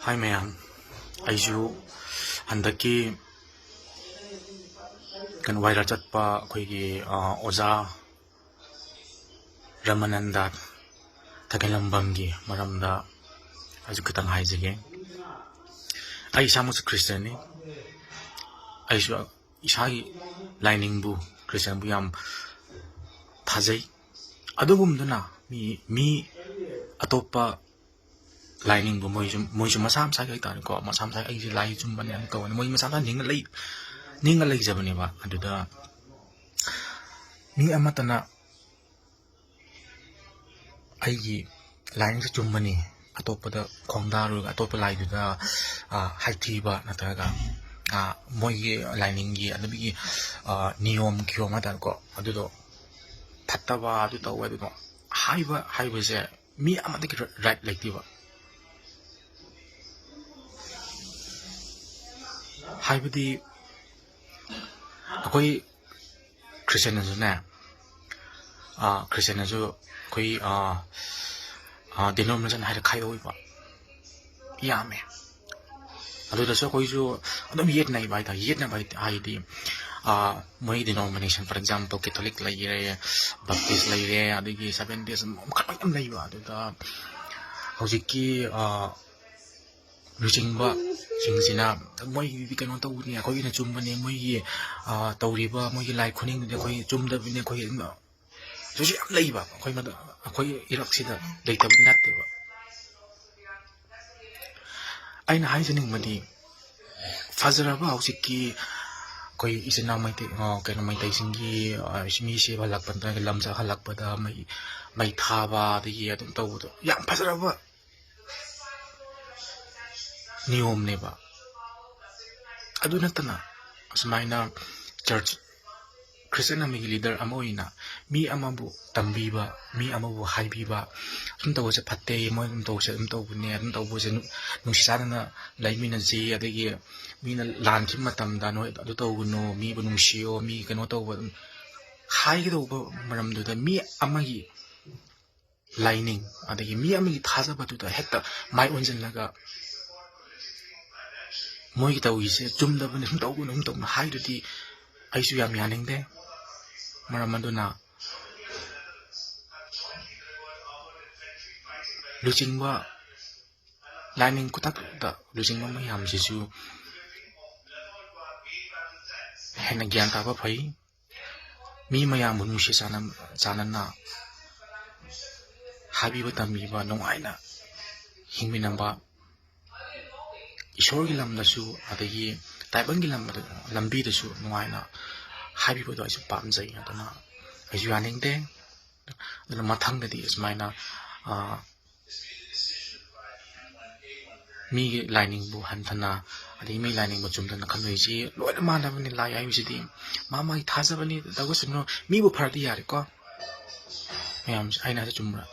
Hi ma'am, aiju handaki kan viral chatpa akhoi oza Ramananda Tagalambamgi maramda aiju kitang haijige. Ai samus Christian ni. Aiju isagi lining bu Christian bu yam thajai. Adugumduna mi atopa lining bu moi masam sa kai tan ko masam sa ai lai chum ban yan ko moi masam sa ninga lei jabani ba aduda mi amatana ai lining sa chum bani atopa da khongdaru atopa lai duda haiti ba nataga moi lining gi adabi niyom kyoma tan ko adudo phattaba adu tawa adu haiba se mi amade right like diba haibadi akoi Christian na na Christian na jo koi denomination hai khai oi ba yame adu da so koi jo adum yet nai bai da yet na bai ai di moi denomination for example Catholic lai re Baptist lai re adigi Seventh Days khat am lai ba adu da hojiki Lucingba singzina moi di kano tau ni akoi na chumba ni moi tauriba moi lai khuning ni akoi chumda ni akoi so si am lai ba akoi ma akoi irak sida dei tab natte ba aina haisening madi fazara ba hojiki koi isena mai te kano mai tai singi mi se ba lakpan ta lamsa halak pada mai tha ba de ye adum tau do yam fazara ba niyom ne ba adu natana asmaina church Christian ami leader amoina mi amabu tambiba mi amabu haibiba sum tawo se phatte moi dum tawo se dum tawo ne dum tawo se nungsana laimina ji adagi mina lan kim matam da no adu tawo no mi bu nungsio mi kano tawo hai do maram do da mi amagi lining adagi mi amagi thaja ba do da hekta mai onjin laga moi ki tawi se chumda bani hum taw gunum taw hai do ti aisu yam yaning de maramaduna lucingwa lining kutak da lucingwa mai yam jisu hena gyan ta ba phai mi mayam bunu se sanana habi ba tambi ba nongaina hingminamba Ishor gilam na su adagi taibang gilam lambi da su nuaina habi bodo aisu pam jai adana aisu yaning de adana mathang da di ismaina mi lining bu hanthana adagi mi lining bu chumdana khanoi ji loina ma na bani lai ai sidi mama i thaja bani dago suno mi bu phardi yare ko mayam aina sa chumra